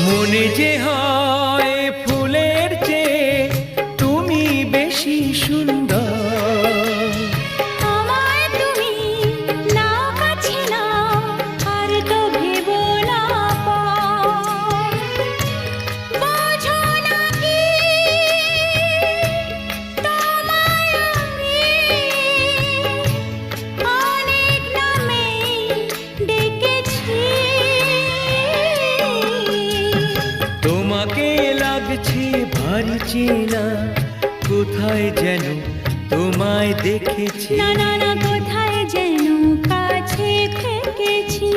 মনে যে হয় ফুলের চেয়ে তুমি বেশি সুন্দর। আমায় তুমি না কাছে নাও, আর তো ভেবো না পর। বোঝো না কি তোমায় আমি অনেক নামেই ডেকেছি। তোমাকে লাগছে ভারী চেনা, কোথায় যেন তোমায় দেখেছি। না না না, কোথায় যেন কাছে থেকেছি।